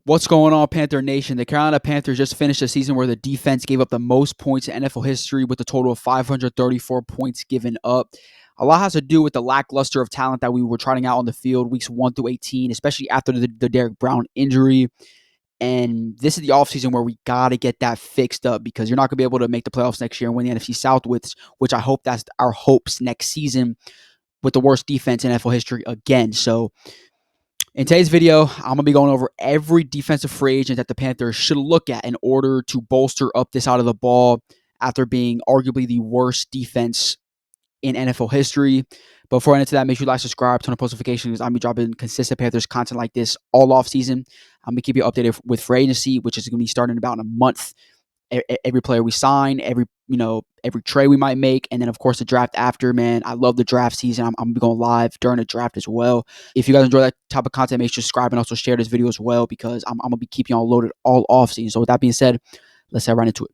What's going on, Panther Nation? The Carolina Panthers just finished a season where the defense gave up the most points in NFL history with a total of 534 points given up. A lot has to do with the lackluster of talent that we were trying out on the field weeks 1 through 18, especially after the Derrick Brown injury. And this is the offseason where we got to get that fixed up because you're not going to be able to make the playoffs next year and win the NFC South, which I hope that's our hopes next season with the worst defense in NFL history again. So in today's video, I'm going to be going over every defensive free agent that the Panthers should look at in order to bolster up this side of the ball after being arguably the worst defense in NFL history. Before I get into that, make sure you like, subscribe, turn on post notifications. I'm going to be dropping consistent Panthers content like this all off season. I'm going to keep you updated with free agency, which is going to be starting in about a month. Every player we sign, every trade we might make, and then of course the draft after. Man, I love the draft season. I'm gonna be going live during the draft as well. If you guys enjoy that type of content, make sure to subscribe and also share this video as well because I'm gonna be keeping y'all loaded all off season. So with that being said, let's head right into it.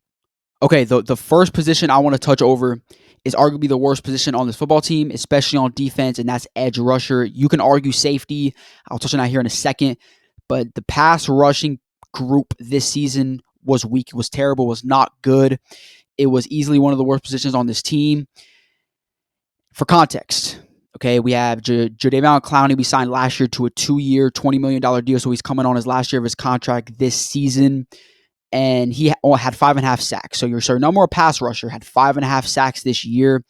Okay, the first position I want to touch over is arguably the worst position on this football team, especially on defense, and that's edge rusher. You can argue safety. I'll touch on that here in a second, but the pass rushing group this season was weak, it was terrible, was not good. It was easily one of the worst positions on this team. For context, okay, we have Jadeveon Clowney. We signed last year to a 2-year, $20 million deal, so he's coming on his last year of his contract this season, and he had 5.5 sacks. So your number one pass rusher had 5.5 sacks this year.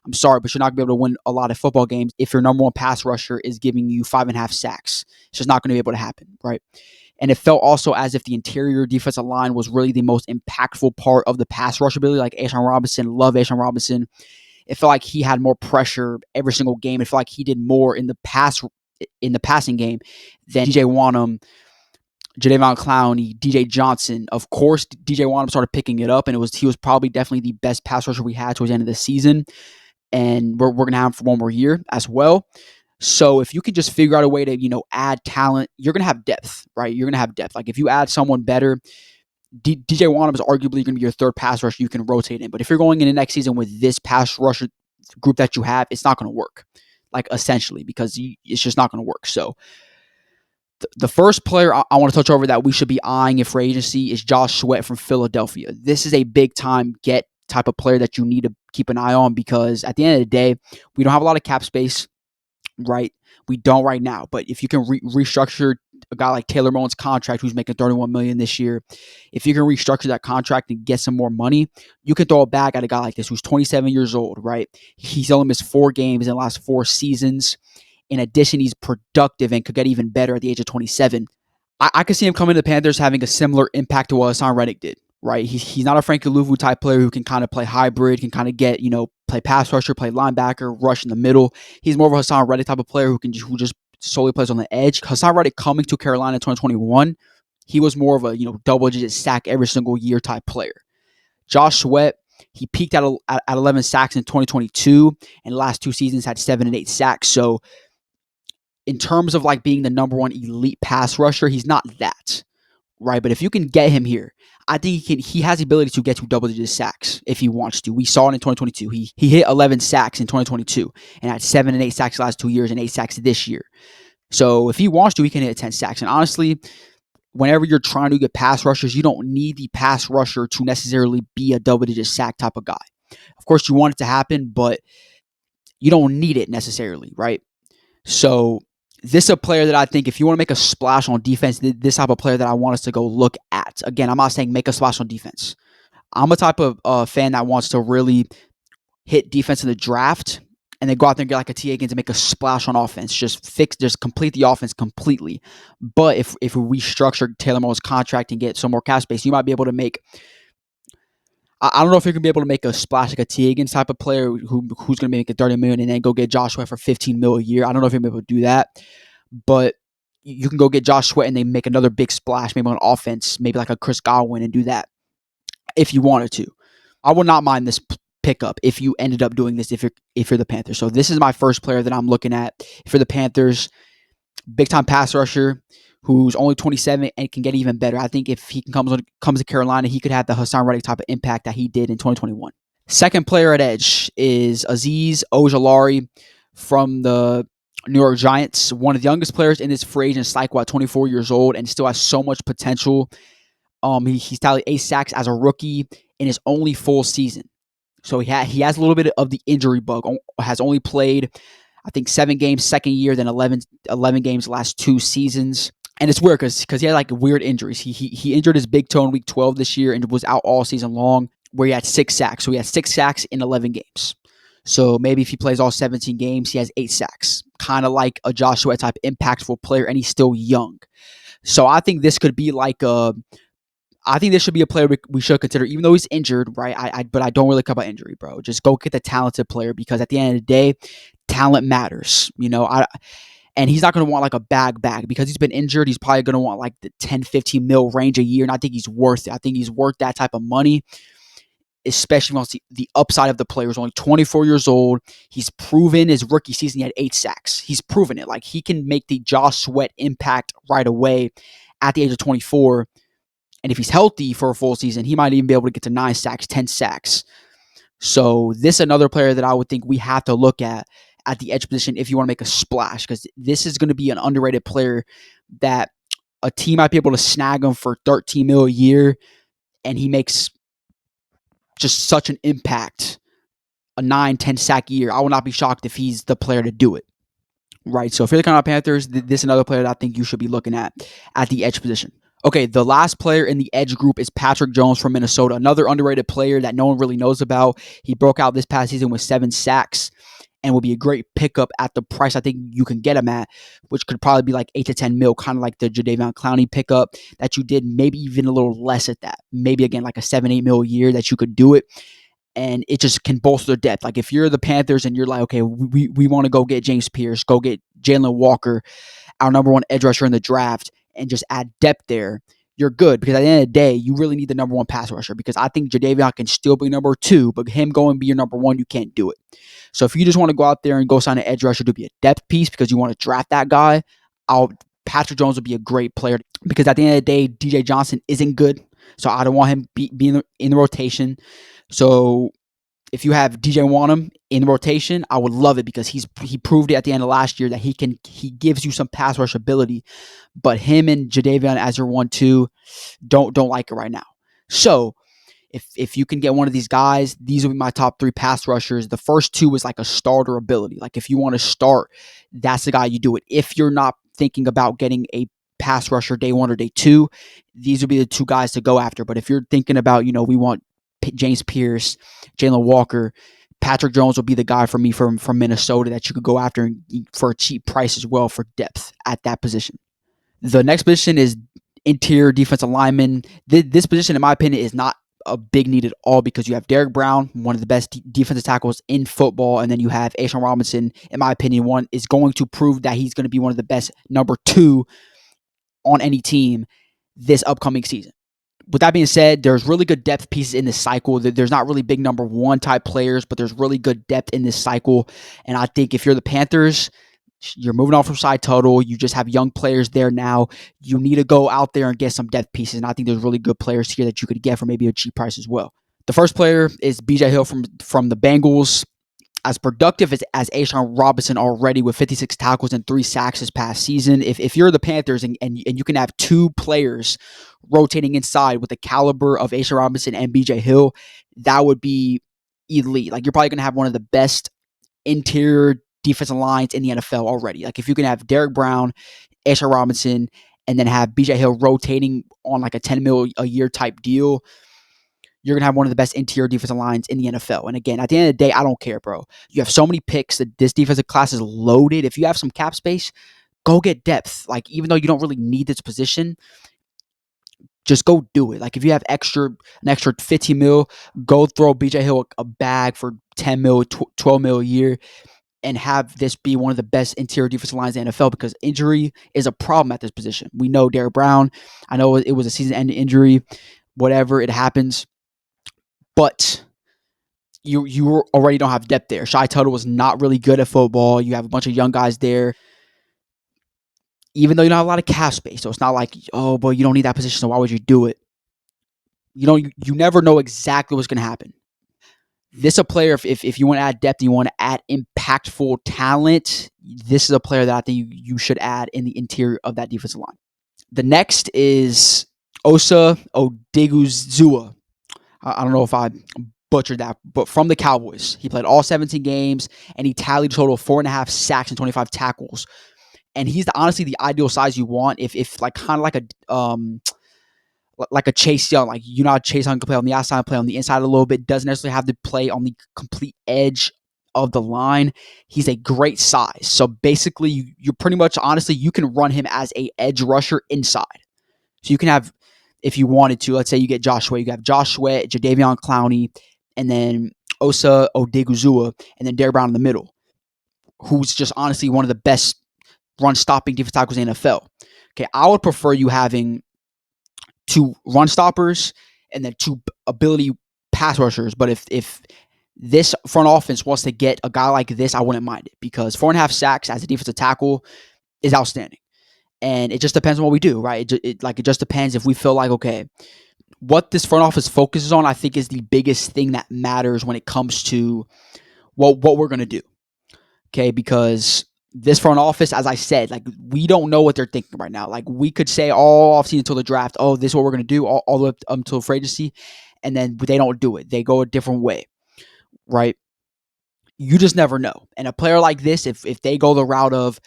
I'm sorry, but you're not going to be able to win a lot of football games if your number one pass rusher is giving you 5.5 sacks. It's just not going to be able to happen, right? And it felt also as if the interior defensive line was really the most impactful part of the pass rush ability. Like Ashawn Robinson, love Ashawn Robinson. It felt like he had more pressure every single game. It felt like he did more in the passing game than DJ Wanham, Jadeveon Clowney, DJ Johnson. Of course, DJ Wanham started picking it up, and he was probably definitely the best pass rusher we had towards the end of the season. And we're going to have him for one more year as well. So if you can just figure out a way to, add talent, you're going to have depth, right? You're going to have depth. Like if you add someone better, DJ Wanham is arguably going to be your third pass rusher you can rotate in. But if you're going in the next season with this pass rusher group that you have, it's not going to work, like essentially, because it's just not going to work. So the first player I want to touch over that we should be eyeing in free agency is Josh Sweat from Philadelphia. This is a big-time get type of player that you need to keep an eye on because at the end of the day, we don't have a lot of cap space. Right, we don't right now. But if you can restructure a guy like Taylor Moton's contract, who's making $31 million this year, if you can restructure that contract and get some more money, you can throw it back at a guy like this who's 27 years old. Right, he's only missed 4 games in the last 4 seasons. In addition, he's productive and could get even better at the age of 27. I could see him coming to the Panthers having a similar impact to what Hassan Reddick did. Right, he's not a Frankie Louvu type player who can kind of play hybrid, can kind of get play pass rusher, play linebacker, rush in the middle. He's more of a Hassan Reddick type of player who just solely plays on the edge. Hassan Reddick coming to Carolina in 2021, he was more of a double-digit sack every single year type player. Josh Sweat, he peaked at 11 sacks in 2022, and the last 2 seasons had 7 and 8 sacks. So in terms of like being the number one elite pass rusher, he's not that. Right, but if you can get him here, I think he has the ability to get to double-digit sacks if he wants to. We saw it in 2022. He hit 11 sacks in 2022 and had 7 and 8 sacks the last 2 years and 8 sacks this year. So if he wants to, he can hit 10 sacks. And honestly, whenever you're trying to get pass rushers, you don't need the pass rusher to necessarily be a double-digit sack type of guy. Of course, you want it to happen, but you don't need it necessarily, right? So this is a player that I think if you want to make a splash on defense, this type of player that I want us to go look at. Again, I'm not saying make a splash on defense. I'm a type of fan that wants to really hit defense in the draft and then go out there and get like a T. Higgins and make a splash on offense. Just complete the offense completely. But if we restructure Taylor Moton's contract and get some more cap space, you might be able to make I don't know if you're going to be able to make a splash like a T. Higgins type of player who's going to make $30 million and then go get Josh Sweat for $15 million a year. I don't know if you're going to be able to do that, but you can go get Josh Sweat and they make another big splash, maybe on offense, maybe like a Chris Godwin, and do that if you wanted to. I would not mind this pickup if you ended up doing this if you're the Panthers. So this is my first player that I'm looking at for the Panthers. Big time pass rusher who's only 27 and can get even better. I think if he comes to Carolina, he could have the Hassan Reddick type of impact that he did in 2021. Second player at edge is Azeez Ojulari from the New York Giants, one of the youngest players in this free agent cycle at 24 years old and still has so much potential. He's tallied 8 sacks as a rookie in his only full season. So he has a little bit of the injury bug. Has only played, I think, 7 games second year, then 11 games last 2 seasons. And it's weird because he had like weird injuries. He injured his big toe in week 12 this year and was out all season long, where he had 6 sacks. So he had 6 sacks in 11 games. So maybe if he plays all 17 games, he has 8 sacks. Kind of like a Joshua type impactful player, and he's still young. So I think this could be like I think this should be a player we should consider, even though he's injured, right? But I don't really care about injury, bro. Just go get the talented player, because at the end of the day, talent matters. And he's not going to want like a bag because he's been injured. He's probably going to want like the 10, 15 mil range a year. And I think he's worth it. I think he's worth that type of money, especially once the upside of the player. Is only 24 years old. He's proven his rookie season he had 8 sacks. He's proven it. Like, he can make the Josh Sweat impact right away at the age of 24. And if he's healthy for a full season, he might even be able to get to 9 sacks, 10 sacks. So this is another player that I would think we have to look at the edge position if you want to make a splash, because this is going to be an underrated player that a team might be able to snag him for 13 mil a year, and he makes just such an impact, a 9, 10 sack year. I will not be shocked if he's the player to do it. Right, so if you're the Carolina Panthers, this is another player that I think you should be looking at the edge position. Okay, the last player in the edge group is Patrick Jones from Minnesota, another underrated player that no one really knows about. He broke out this past season with 7 sacks and will be a great pickup at the price I think you can get him at, which could probably be like 8 to 10 mil, kind of like the Jadeveon Clowney pickup that you did, maybe even a little less at that. Maybe, again, like a 7, 8 mil a year that you could do it. And it just can bolster depth. Like, if you're the Panthers and you're like, okay, we want to go get James Pierce, go get Jalen Walker, our number 1 edge rusher in the draft, and just add depth there, you're good. Because at the end of the day, you really need the number 1 pass rusher, because I think Jadeveon can still be number 2, but him going and be your number 1, you can't do it. So if you just want to go out there and go sign an edge rusher to be a depth piece because you want to draft that guy, Patrick Jones would be a great player, because at the end of the day, DJ Johnson isn't good. So I don't want him being in the rotation. So if you have DJ Wanham in rotation, I would love it, because he proved it at the end of last year that he gives you some pass rush ability. But him and Jadeveon as your 1-2, don't like it right now. So if you can get one of these guys, these will be my top 3 pass rushers. The first 2 is like a starter ability. Like, if you want to start, that's the guy you do it. If you're not thinking about getting a pass rusher day 1 or day 2, these would be the 2 guys to go after. But if you're thinking about, we want James Pierce, Jalen Walker, Patrick Jones will be the guy for me from Minnesota that you could go after for a cheap price as well, for depth at that position. The next position is interior defensive lineman. This position, in my opinion, is not a big need at all, because you have Derrick Brown, one of the best defensive tackles in football, and then you have A'Shawn Robinson, in my opinion, one is going to prove that he's going to be one of the best number 2 on any team this upcoming season. With that being said, there's really good depth pieces in this cycle. There's not really big number 1 type players, but there's really good depth in this cycle. And I think if you're the Panthers, you're moving on from side total. You just have young players there now. You need to go out there and get some depth pieces. And I think there's really good players here that you could get for maybe a cheap price as well. The first player is BJ Hill from the Bengals. As productive as A'Shawn Robinson already, with 56 tackles and 3 sacks this past season. If you're the Panthers and you can have 2 players rotating inside with the caliber of A'Shawn Robinson and BJ Hill, that would be elite. Like, you're probably going to have one of the best interior defensive lines in the NFL already. Like, if you can have Derrick Brown, A'Shawn Robinson, and then have BJ Hill rotating on like a 10 mil a year type deal, you're going to have one of the best interior defensive lines in the NFL. And again, at the end of the day, I don't care, bro. You have so many picks that this defensive class is loaded. If you have some cap space, go get depth. Like, even though you don't really need this position, just go do it. Like, if you have an extra 15 mil, go throw BJ Hill a bag for 10 mil, 12 mil a year, and have this be one of the best interior defensive lines in the NFL, because injury is a problem at this position. We know Derrick Brown. I know it was a season-ending injury. Whatever, it happens. But you already don't have depth there. Shy Tuttle was not really good at football. You have a bunch of young guys there, even though you don't have a lot of cap space. So it's not like, oh, boy, you don't need that position, so why would you do it? You never know exactly what's going to happen. This is a player, if you want to add depth, you want to add impactful talent, this is a player that I think you should add in the interior of that defensive line. The next is Osa Odiguzua. I don't know if I butchered that, but from the Cowboys. He played all 17 games, and he tallied a total of 4.5 sacks and 25 tackles. And he's honestly the ideal size you want if like kind of like a Chase Young. Like, you know how Chase Young can play on the outside, play on the inside a little bit, doesn't necessarily have to play on the complete edge of the line. He's a great size. So basically, you're pretty much, honestly, you can run him as a edge rusher inside. So you can have, if you wanted to, let's say you get Josh Sweat, you have Josh Sweat, Jadeveon Clowney, and then Osa Odiguzua, and then Derrick Brown in the middle, who's just honestly one of the best run-stopping defensive tackles in the NFL. Okay, I would prefer you having 2 run stoppers and then 2 ability pass rushers. But if this front offense wants to get a guy like this, I wouldn't mind it, because 4.5 sacks as a defensive tackle is outstanding. And it just depends on what we do, right? It just depends if we feel like, okay, what this front office focuses on, I think, is the biggest thing that matters when it comes to what we're going to do. Okay, because this front office, as I said, like, we don't know what they're thinking right now. Like, we could say all offseason until the draft, oh, this is what we're going to do, all the way up until free agency, and then they don't do it. They go a different way, right? You just never know. And a player like this, if they go the route of,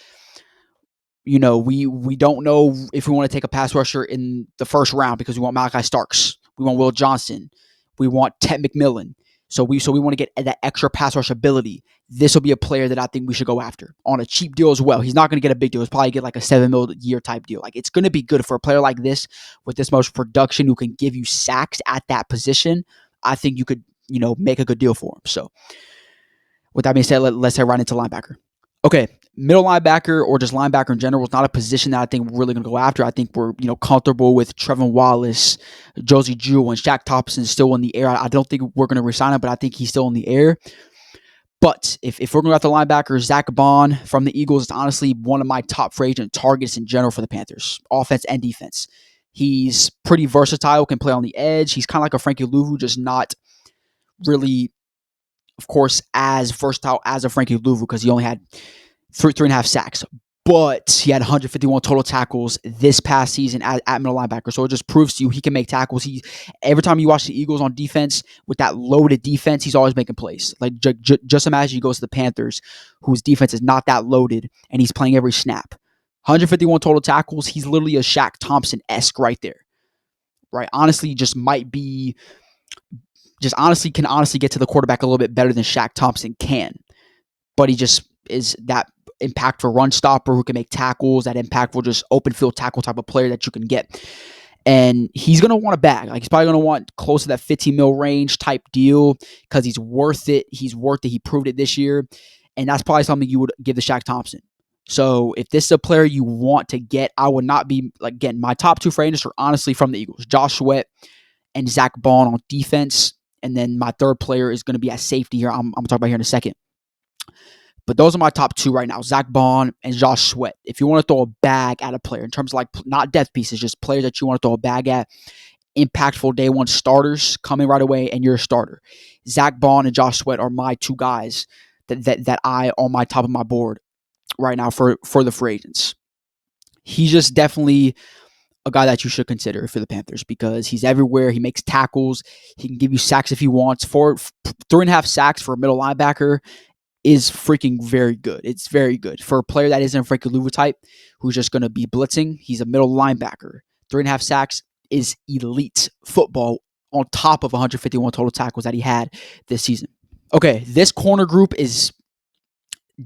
we don't know if we want to take a pass rusher in the first round because we want Malachi Starks, we want Will Johnson, we want Ted McMillan. So we want to get that extra pass rush ability. This will be a player that I think we should go after on a cheap deal as well. He's not going to get a big deal. He's probably get like a $7 million a year type deal. Like, it's going to be good for a player like this with this much production who can give you sacks at that position. I think you could, make a good deal for him. So with that being said, let's head right into linebacker. Okay, middle linebacker or just linebacker in general is not a position that I think we're really going to go after. I think we're comfortable with Trevin Wallace, Josie Jewell, and Shaq Thompson still in the air. I don't think we're going to resign him, but I think he's still in the air. But if we're going to go after linebacker, Zach Bond from the Eagles is honestly one of my top free agent targets in general for the Panthers, offense and defense. He's pretty versatile, can play on the edge. He's kind of like a Frankie Louvu, just not really, of course, as versatile as a Frankie Louvu, because he only had 3.5 sacks. But he had 151 total tackles this past season at middle linebacker. So it just proves to you he can make tackles. Every time you watch the Eagles on defense, with that loaded defense, he's always making plays. Like, just imagine he goes to the Panthers, whose defense is not that loaded, and he's playing every snap. 151 total tackles. He's literally a Shaq Thompson-esque right there. Right? Honestly, can honestly get to the quarterback a little bit better than Shaq Thompson can. But he just is that impactful run stopper who can make tackles, that impactful just open field tackle type of player that you can get. And he's going to want a bag. Like, he's probably going to want close to that 15 mil range type deal, because he's worth it. He's worth it. He proved it this year. And that's probably something you would give to Shaq Thompson. So if this is a player you want to get, I would not be, like, again, my top 2 free agents are honestly from the Eagles, Josh Sweat and Zach Bond on defense. And then my third player is going to be at safety here. I'm going to talk about here in a second. But those are my top 2 right now, Zach Bond and Josh Sweat. If you want to throw a bag at a player, in terms of, like, not depth pieces, just players that you want to throw a bag at, impactful day one starters coming right away, and you're a starter. Zach Bond and Josh Sweat are my 2 guys that I on my top of my board right now for the free agents. He's just definitely a guy that you should consider for the Panthers, because he's everywhere. He makes tackles. He can give you sacks if he wants. 3.5 sacks for a middle linebacker is freaking very good. It's very good. For a player that isn't a Frankie Louvu type, who's just going to be blitzing, he's a middle linebacker. 3.5 sacks is elite football on top of 151 total tackles that he had this season. Okay, this corner group is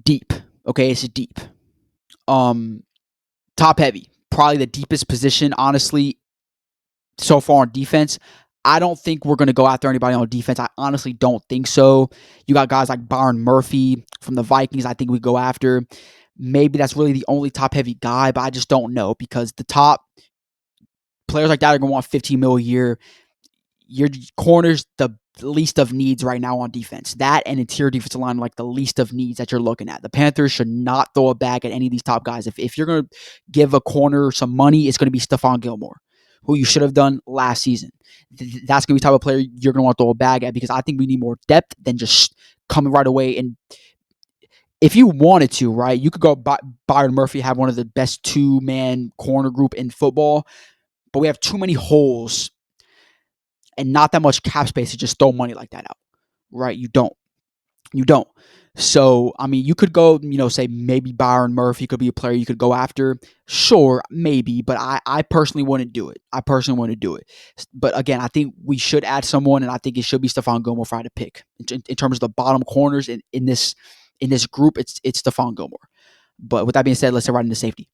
deep. Okay, it's deep. Top heavy. Probably the deepest position, honestly, so far on defense. I don't think we're going to go after anybody on defense. I honestly don't think so. You got guys like Byron Murphy from the Vikings I think we go after. Maybe that's really the only top-heavy guy, but I just don't know, because the top players like that are going to want 15 mil a year. Your corners, the least of needs right now on defense. That and interior defensive line are like the least of needs that you're looking at. The Panthers should not throw a bag at any of these top guys. If you're going to give a corner some money, it's going to be Stephon Gilmore, who you should have done last season. That's going to be the type of player you're going to want to throw a bag at, because I think we need more depth than just coming right away. And if you wanted to, right, you could go Byron Murphy, have one of the best two-man corner group in football, but we have too many holes and not that much cap space to just throw money like that out, right? You don't. So, I mean, you could go, say maybe Byron Murphy could be a player you could go after. Sure, maybe, but I personally wouldn't do it. But again, I think we should add someone, and I think it should be Stephon Gilmore if I had to pick. In terms of the bottom corners in this group, it's Stephon Gilmore. But with that being said, let's head right into safety.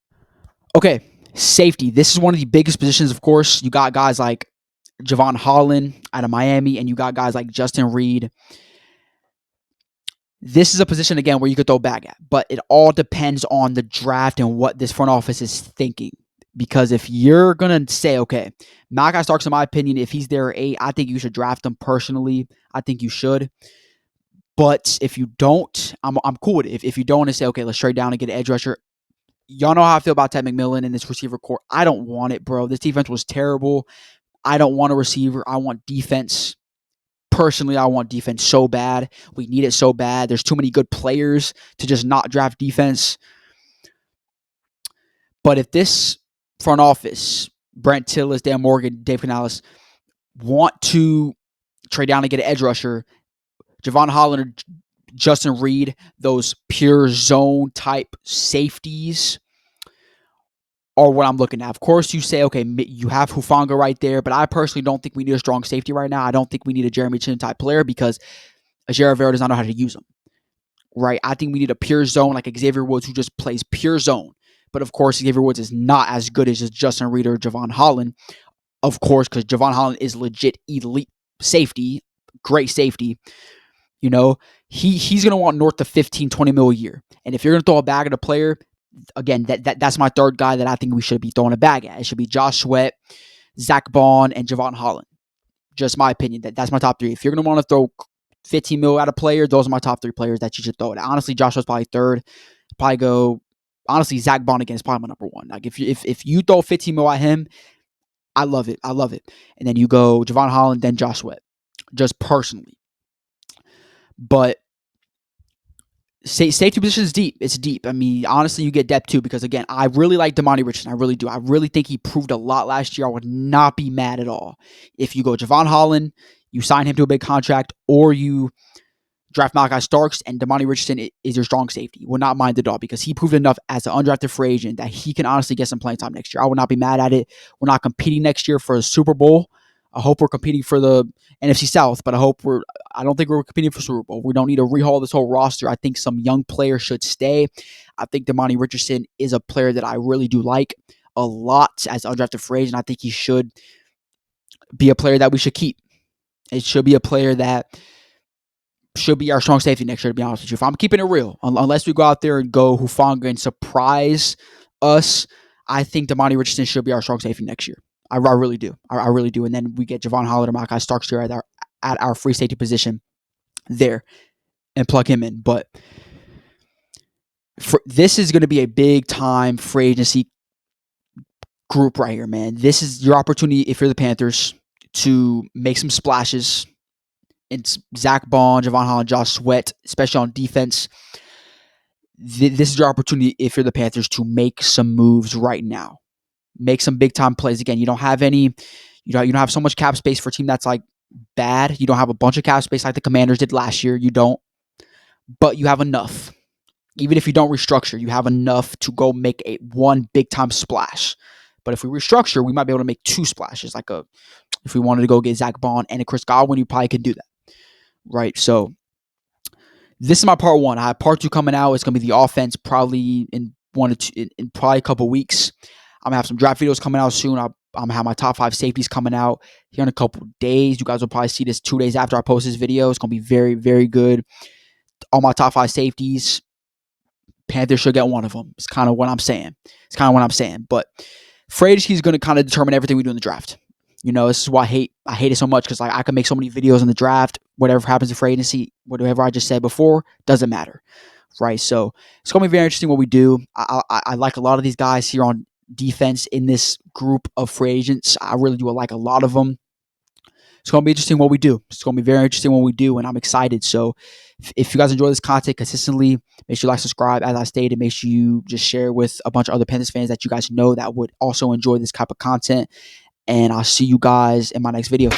Okay, safety. This is one of the biggest positions, of course. You got guys like Javon Holland out of Miami, and you got guys like Justin Reed. This is a position, again, where you could throw bag at, but it all depends on the draft and what this front office is thinking. Because if you're going to say, okay, Malachi Starks, in my opinion, if he's there at 8, I think you should draft him personally. I think you should. But if you don't, I'm cool with it. If you don't want to say, okay, let's trade down and get an edge rusher, y'all know how I feel about Ted McMillan and this receiver core. I don't want it, bro. This defense was terrible. I don't want a receiver. I want defense. Personally, I want defense so bad. We need it so bad. There's too many good players to just not draft defense. But if this front office, Brent Tillis, Dan Morgan, Dave Canales, want to trade down and get an edge rusher, Javon Holland or Justin Reed, those pure zone type safeties, are what I'm looking at. Of course, you say, okay, you have Hufanga right there, but I personally don't think we need a strong safety right now. I don't think we need a Jeremy Chin type player because Ajay Rivera does not know how to use them, right? I think we need a pure zone like Xavier Woods who just plays pure zone. But of course, Xavier Woods is not as good as just Justin Reed or Javon Holland, of course, because Javon Holland is legit elite safety, great safety. He's going to want north of 15, 20 mil a year. And if you're going to throw a bag at a player, again, that's my third guy that I think we should be throwing a bag at. It should be Josh Sweat, Zach Bond, and Javon Holland. Just my opinion. That's my top 3. If you're going to want to throw 15 mil at a player, those are my top 3 players that you should throw it at. Honestly, Josh Sweat's probably third. Probably go, honestly, Zach Bond again is probably my number 1. Like if you throw 15 mil at him, I love it. And then you go Javon Holland, then Josh Sweat. Just personally. But safety position is deep. It's deep. I mean, honestly, you get depth too because, again, I really like Damani Richardson. I really do. I really think he proved a lot last year. I would not be mad at all if you go Javon Holland, you sign him to a big contract, or you draft Malachi Starks and Damani Richardson is your strong safety. Would not mind at all because he proved enough as an undrafted free agent that he can honestly get some playing time next year. I would not be mad at it. We're not competing next year for a Super Bowl. I hope we're competing for the NFC South, but I don't think we're competing for Super Bowl. We don't need to rehaul this whole roster. I think some young players should stay. I think Damani Richardson is a player that I really do like a lot as an undrafted free agent. I think he should be a player that we should keep. It should be a player that should be our strong safety next year, to be honest with you. If I'm keeping it real, unless we go out there and go Hufanga and surprise us, I think Damani Richardson should be our strong safety next year. I really do. I really do. And then we get Javon Holland or Malachi Starks here at our free safety position there and plug him in. But this is going to be a big time free agency group right here, man. This is your opportunity, if you're the Panthers, to make some splashes. It's Zach Bond, Javon Holland, Josh Sweat, especially on defense. This is your opportunity, if you're the Panthers, to make some moves right now. Make some big time plays. Again, you don't have so much cap space for a team that's like bad. You don't have a bunch of cap space like the Commanders did last year. You don't. But you have enough. Even if you don't restructure, you have enough to go make one big time splash. But if we restructure, we might be able to make 2 splashes. If we wanted to go get Zach Bond and a Chris Godwin, you probably could do that. Right? So this is my part 1. I have part 2 coming out. It's going to be the offense probably in probably a couple weeks. I'm going to have some draft videos coming out soon. I'm going to have my top 5 safeties coming out here in a couple days. You guys will probably see this 2 days after I post this video. It's going to be very, very good. All my top 5 safeties, Panthers should get one of them. It's kind of what I'm saying. But free agency is going to kind of determine everything we do in the draft. This is why I hate it so much because I can make so many videos in the draft. Whatever happens in free agency, whatever I just said before, doesn't matter. Right? So it's going to be very interesting what we do. I like a lot of these guys here on defense in this group of free agents. I really do like a lot of them. It's going to be interesting what we do. It's going to be very interesting what we do, and I'm excited. So if you guys enjoy this content consistently, make sure you like, subscribe. As I stated, make sure you just share with a bunch of other Panthers fans that you guys know that would also enjoy this type of content. And I'll see you guys in my next video.